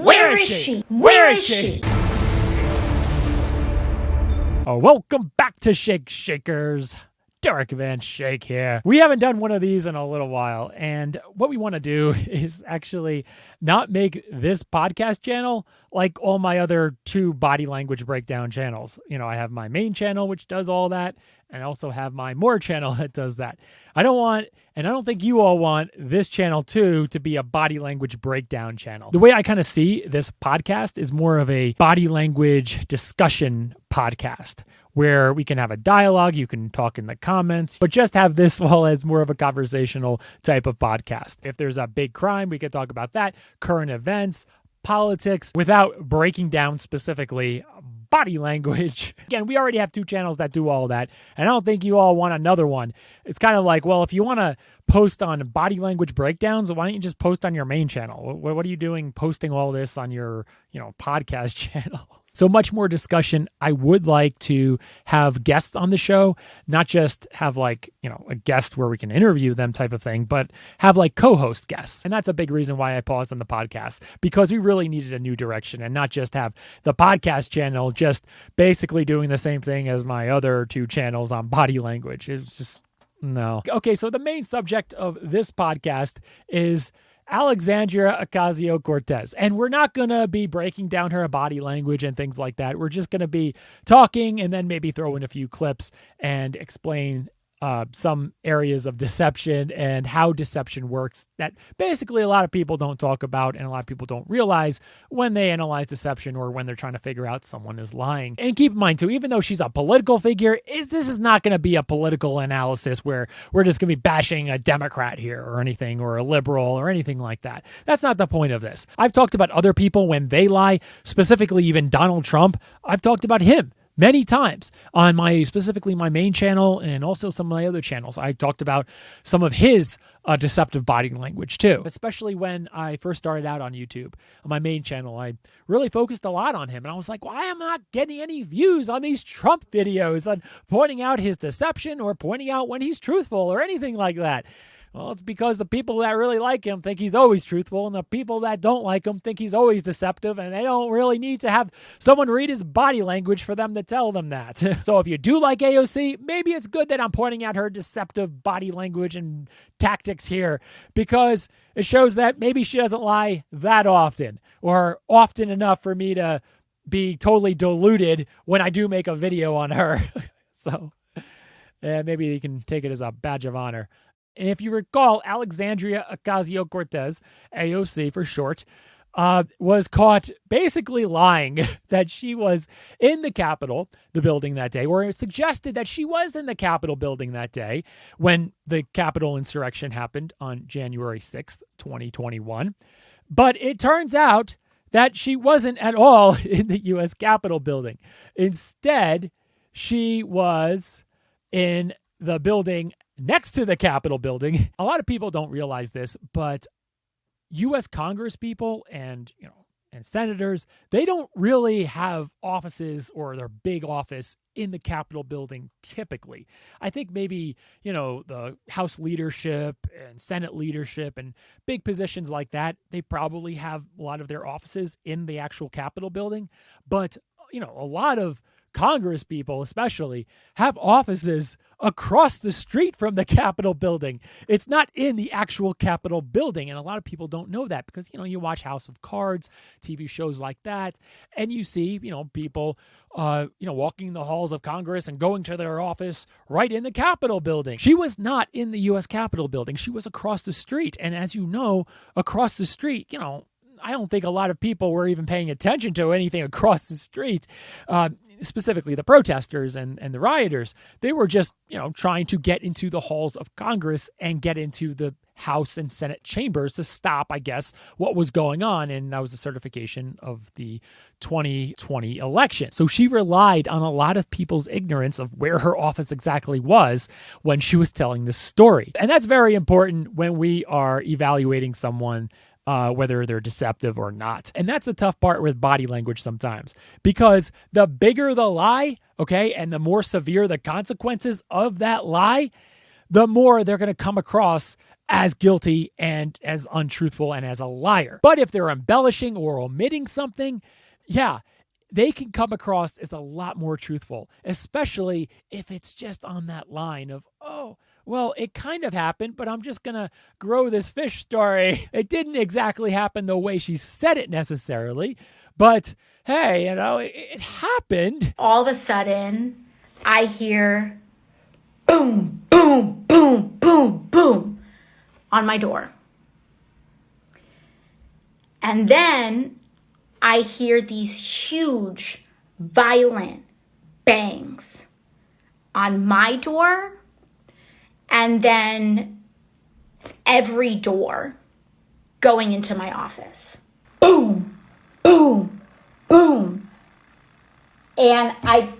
Where is she? Where is she? Oh, welcome back to Shake Shakers. Derek Van Schaik here. We haven't done one of these in a little while, and what we want to do is actually not make this podcast channel like all my other two body language breakdown channels. You know, I have my main channel, which does all that, and I also have my more channel that does that. I don't want, and I don't think you all want, this channel too to be a body language breakdown channel. The way I kind of see this podcast is more of a body language discussion podcast, where we can have a dialogue, you can talk in the comments, but just have this all as more of a conversational type of podcast. If there's a big crime, we can talk about that, current events, politics, without breaking down specifically body language. Again, we already have two channels that do all that, and I don't think you all want another one. It's kind of like, well, if you want to post on body language breakdowns, why don't you just post on your main channel? What are you doing posting all this on your, podcast channel? So much more discussion. I would like to have guests on the show, not just have a guest where we can interview them type of thing, but have co-host guests. And that's a big reason why I paused on the podcast, because we really needed a new direction and not just have the podcast channel just basically doing the same thing as my other two channels on body language. It's just, no. Okay, so the main subject of this podcast is Alexandria Ocasio-Cortez. And we're not going to be breaking down her body language and things like that. We're just going to be talking and then maybe throw in a few clips and explain some areas of deception and how deception works that basically a lot of people don't talk about and a lot of people don't realize when they analyze deception or when they're trying to figure out someone is lying. And keep in mind too, even though she's a political figure, this is not going to be a political analysis where we're just going to be bashing a Democrat here or anything, or a liberal or anything like that. That's not the point of this. I've talked about other people when they lie, specifically even Donald Trump. I've talked about him many times on specifically my main channel and also some of my other channels. I talked about some of his deceptive body language too, especially when I first started out on YouTube. On my main channel, I really focused a lot on him. And I was like, why am I not getting any views on these Trump videos on pointing out his deception or pointing out when he's truthful or anything like that? Well, it's because the people that really like him think he's always truthful, and the people that don't like him think he's always deceptive, and they don't really need to have someone read his body language for them to tell them that. So if you do like AOC, maybe it's good that I'm pointing out her deceptive body language and tactics here, because it shows that maybe she doesn't lie that often, or often enough for me to be totally deluded when I do make a video on her. So maybe you can take it as a badge of honor. And if you recall, Alexandria Ocasio-Cortez, AOC for short, was caught basically lying that she was in the Capitol, the building that day, or it suggested that she was in the Capitol building that day when the Capitol insurrection happened on January 6th, 2021. But it turns out that she wasn't at all in the U.S. Capitol building. Instead, she was in the building next to the Capitol building. A lot of people don't realize this, but U.S. Congress people and senators, they don't really have offices or their big office in the Capitol building typically. I think maybe, the House leadership and Senate leadership and big positions like that, they probably have a lot of their offices in the actual Capitol building. But, a lot of Congress people especially have offices across the street from the Capitol building. It's not in the actual Capitol building. And a lot of people don't know that because, you watch House of Cards, TV shows like that, and you see, people, walking the halls of Congress and going to their office right in the Capitol building. She was not in the U.S. Capitol building. She was across the street. And as you know, across the street, I don't think a lot of people were even paying attention to anything across the street, specifically the protesters and the rioters. They were just, trying to get into the halls of Congress and get into the House and Senate chambers to stop, I guess, what was going on. And that was a certification of the 2020 election. So she relied on a lot of people's ignorance of where her office exactly was when she was telling this story. And that's very important when we are evaluating someone, whether they're deceptive or not. And that's the tough part with body language sometimes, because the bigger the lie, okay, and the more severe the consequences of that lie, the more they're going to come across as guilty and as untruthful and as a liar. But if they're embellishing or omitting something, yeah, they can come across as a lot more truthful, especially if it's just on that line of, oh, well, it kind of happened, but I'm just going to grow this fish story. It didn't exactly happen the way she said it necessarily, but hey, it happened. All of a sudden, I hear boom, boom, boom, boom, boom on my door. And then I hear these huge, violent bangs on my door, and then every door going into my office. Boom, boom, boom. And I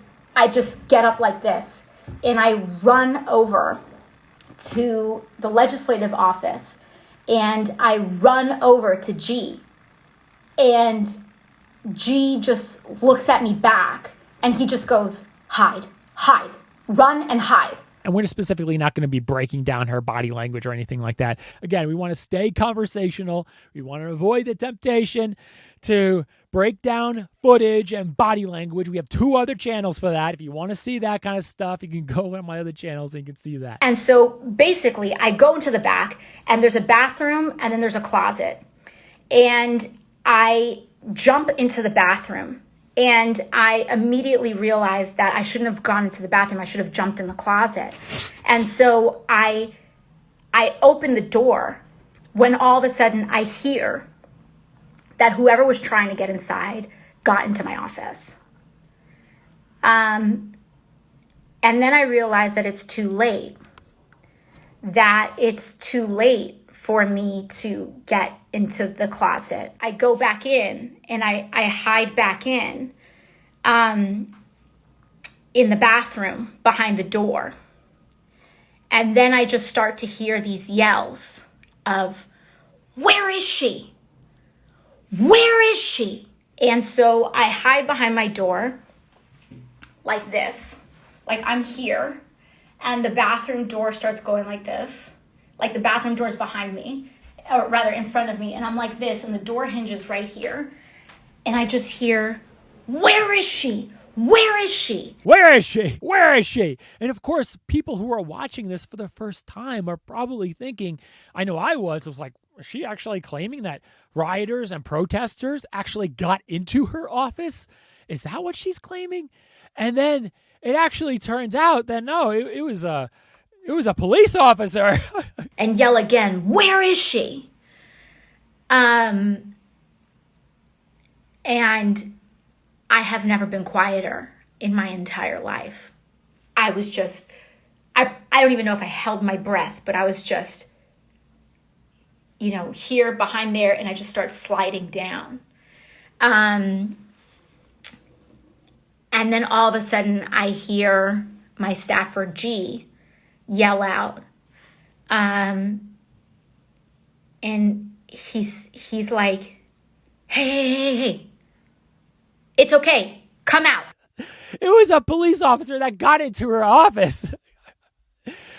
just get up like this, and I run over to the legislative office, and I run over to G. And G just looks at me back, and he just goes, hide, run and hide. And we're specifically not going to be breaking down her body language or anything like that. Again, we want to stay conversational. We want to avoid the temptation to break down footage and body language. We have 2 other channels for that. If you want to see that kind of stuff, you can go on my other channels and you can see that. And so basically, I go into the back, and there's a bathroom, and then there's a closet. And I jump into the bathroom, and I immediately realized that I shouldn't have gone into the bathroom. I should have jumped in the closet. And so I open the door when all of a sudden I hear that whoever was trying to get inside got into my office. And then I realized that it's too late. That it's too late for me to get into the closet. I go back in, and I hide back in the bathroom behind the door. And then I just start to hear these yells of, where is she? Where is she? And so I hide behind my door like this, like I'm here, and the bathroom door starts going like this. Like the bathroom door is behind me, or rather in front of me, and I'm like this, and the door hinges right here, and I just hear, where is she? Where is she? Where is she? Where is she? And of course, people who are watching this for the first time are probably thinking, I know I was like, is she actually claiming that rioters and protesters actually got into her office? Is that what she's claiming? And then it actually turns out that no, it was a police officer. And yell again, where is she? And I have never been quieter in my entire life. I was just, I don't even know if I held my breath, but I was just, here behind there, and I just start sliding down. And then all of a sudden I hear my staffer G yell out. And he's like, hey, it's okay, come out. It was a police officer that got into her office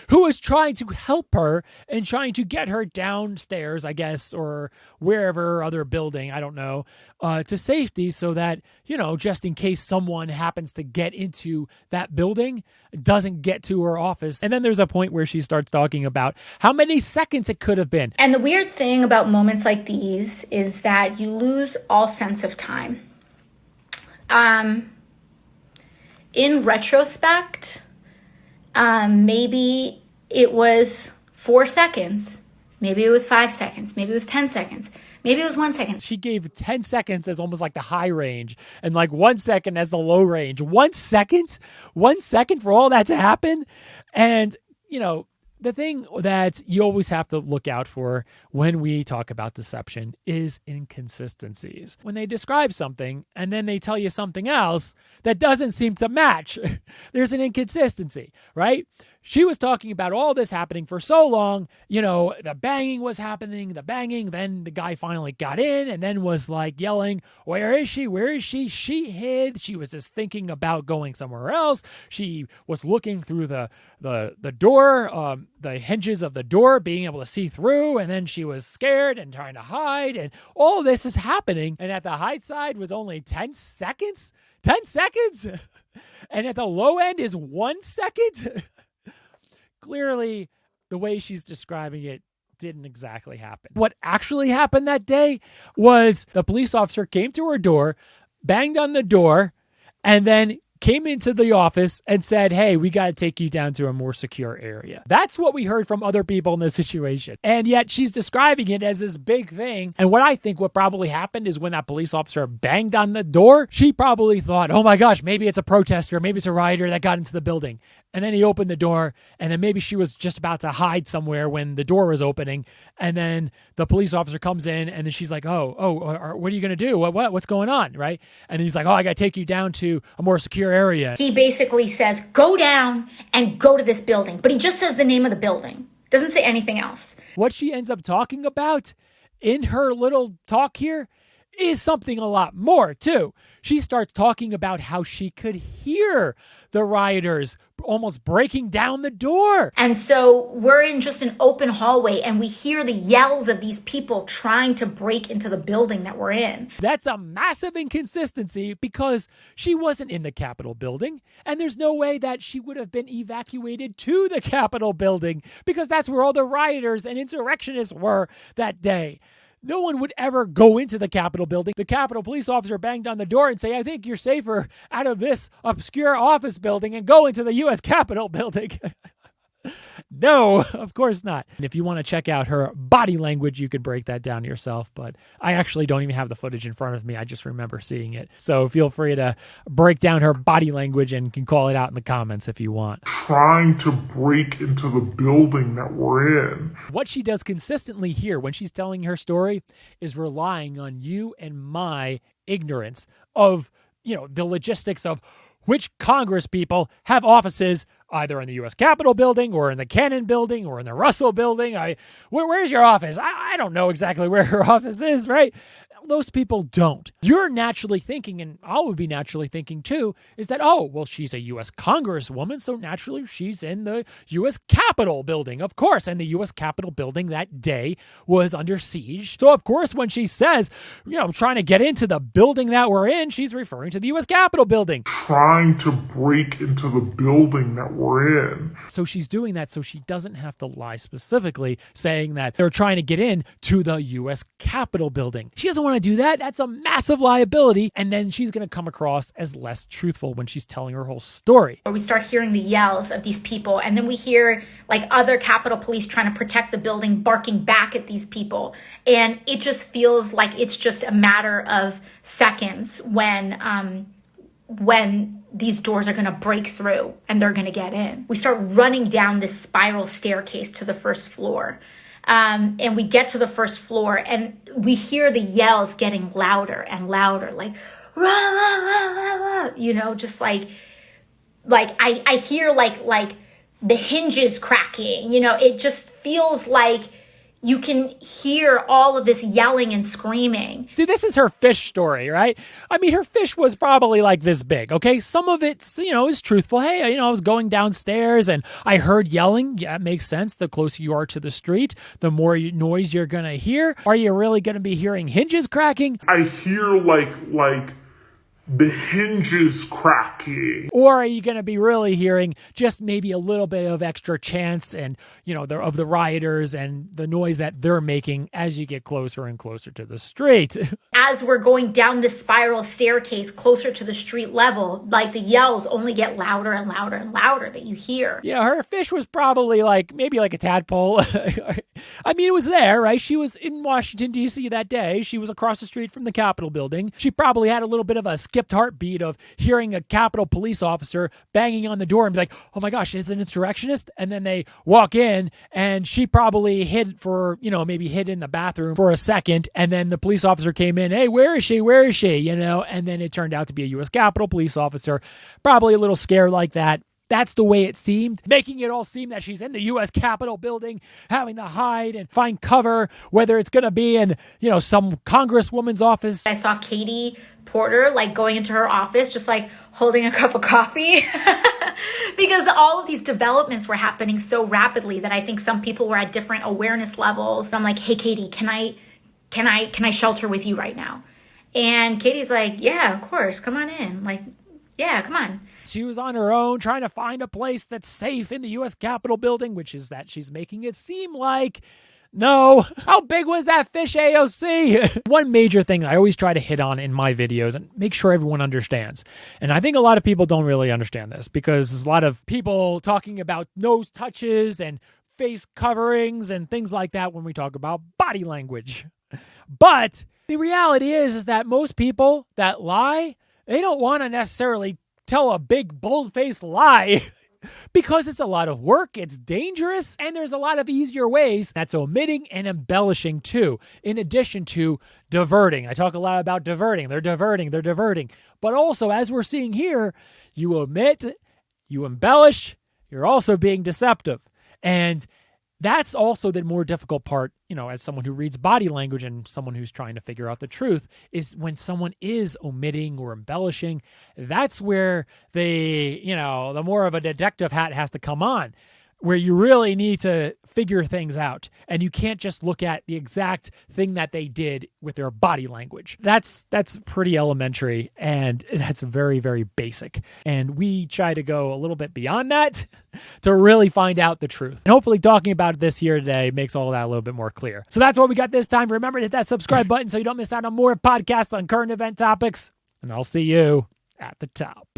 who was trying to help her and trying to get her downstairs, I guess, or wherever other building, I don't know, to safety so that, just in case someone happens to get into that building, doesn't get to her office. And then there's a point where she starts talking about how many seconds it could have been. And the weird thing about moments like these is that you lose all sense of time. In retrospect, maybe it was 4 seconds, maybe it was 5 seconds, maybe it was 10 seconds, maybe it was 1 second. She gave 10 seconds as almost like the high range and like 1 second as the low range. 1 second? 1 second for all that to happen? And, the thing that you always have to look out for when we talk about deception is inconsistencies. When they describe something and then they tell you something else that doesn't seem to match, there's an inconsistency, right? she was talking about all this happening for so long. The banging was happening, then the guy finally got in and then was like yelling, where is she? Where is she? She hid. She was just thinking about going somewhere else. She was looking through the door, the hinges of the door, being able to see through, and then she was scared and trying to hide, and all this is happening. And at the high side was only 10 seconds? 10 seconds? And at the low end is 1 second? Clearly, the way she's describing it didn't exactly happen. What actually happened that day was the police officer came to her door, banged on the door, and then came into the office and said, hey, we got to take you down to a more secure area. That's what we heard from other people in this situation. And yet she's describing it as this big thing. And what I think what probably happened is when that police officer banged on the door, she probably thought, oh my gosh, maybe it's a protester, maybe it's a rioter that got into the building. And then he opened the door, and then maybe she was just about to hide somewhere when the door was opening. And then the police officer comes in, and then she's like, what are you going to do? What's going on, right? And he's like, I got to take you down to a more secure area. He basically says, go down and go to this building. But he just says the name of the building. Doesn't say anything else. What she ends up talking about in her little talk here is something a lot more, too. She starts talking about how she could hear the rioters almost breaking down the door. And so we're in just an open hallway, and we hear the yells of these people trying to break into the building that we're in. That's a massive inconsistency because she wasn't in the Capitol building, and there's no way that she would have been evacuated to the Capitol building because that's where all the rioters and insurrectionists were that day. No one would ever go into the Capitol building. The Capitol police officer banged on the door and say, I think you're safer out of this obscure office building and go into the U.S. Capitol building. No, of course not. And if you want to check out her body language, you could break that down yourself. But I actually don't even have the footage in front of me. I just remember seeing it. So feel free to break down her body language and can call it out in the comments if you want. Trying to break into the building that we're in. What she does consistently here when she's telling her story is relying on you and my ignorance of, the logistics of which Congress people have offices either in the U.S. Capitol building or in the Cannon building or in the Russell building. Where's your office? I don't know exactly where her office is, right? Most people don't. You're naturally thinking, and I would be naturally thinking too, is that, she's a U.S. Congresswoman, so naturally she's in the U.S. Capitol building, of course. And the U.S. Capitol building that day was under siege. So, of course, when she says, trying to get into the building that we're in, she's referring to the U.S. Capitol building. Trying to break into the building that we're in. So she's doing that so she doesn't have to lie specifically, saying that they're trying to get in to the U.S. Capitol building. She doesn't want to do that. That's a massive liability. And then she's going to come across as less truthful when she's telling her whole story. We start hearing the yells of these people, and then we hear other Capitol Police trying to protect the building, barking back at these people. And it just feels like it's just a matter of seconds when these doors are going to break through and they're going to get in. We start running down this spiral staircase to the first floor. And we get to the first floor and we hear the yells getting louder and louder, like, rah, rah, rah, rah, rah, just I hear like the hinges cracking, it just feels like you can hear all of this yelling and screaming. See, this is her fish story, right? I mean, her fish was probably like this big, okay? Some of it, is truthful. Hey, I was going downstairs and I heard yelling. Yeah, it makes sense. The closer you are to the street, the more noise you're going to hear. Are you really going to be hearing hinges cracking? I hear like the hinges cracking. Or are you going to be really hearing just maybe a little bit of extra chants and, of the rioters and the noise that they're making as you get closer and closer to the street? As we're going down the spiral staircase closer to the street level, the yells only get louder and louder and louder that you hear. Yeah, her fish was probably maybe like a tadpole. I mean, it was there, right? She was in Washington, D.C. that day. She was across the street from the Capitol building. She probably had a little bit of a skipped heartbeat of hearing a Capitol police officer banging on the door and be like, oh my gosh, it's an insurrectionist. And then they walk in and she probably hid for, maybe hid in the bathroom for a second. And then the police officer came in, hey, where is she? Where is she? And then it turned out to be a U.S. Capitol police officer, probably a little scared like that. That's the way it seemed, making it all seem that she's in the U.S. Capitol building, having to hide and find cover, whether it's going to be in, some congresswoman's office. I saw Katie Porter going into her office, just holding a cup of coffee because all of these developments were happening so rapidly that I think some people were at different awareness levels. I'm like, hey, Katie, can I shelter with you right now? And Katie's like, yeah, of course. Come on in. Yeah, come on. She was on her own trying to find a place that's safe in the U.S. Capitol building, which is that she's making it seem like, no. How big was that fish AOC? One major thing I always try to hit on in my videos and make sure everyone understands. And I think a lot of people don't really understand this because there's a lot of people talking about nose touches and face coverings and things like that when we talk about body language. But the reality is that most people that lie, they don't want to necessarily tell a big, bold-faced lie because it's a lot of work, it's dangerous, and there's a lot of easier ways. That's omitting and embellishing too, in addition to diverting. I talk a lot about diverting. They're diverting. But also, as we're seeing here, you omit, you embellish, you're also being deceptive. And that's also the more difficult part, as someone who reads body language and someone who's trying to figure out the truth, is when someone is omitting or embellishing. That's where the more of a detective hat has to come on, where you really need to figure things out. And you can't just look at the exact thing that they did with their body language. That's pretty elementary, and that's very, very basic. And we try to go a little bit beyond that to really find out the truth. And hopefully talking about this here today makes all that a little bit more clear. So that's what we got this time. Remember to hit that subscribe button so you don't miss out on more podcasts on current event topics. And I'll see you at the top.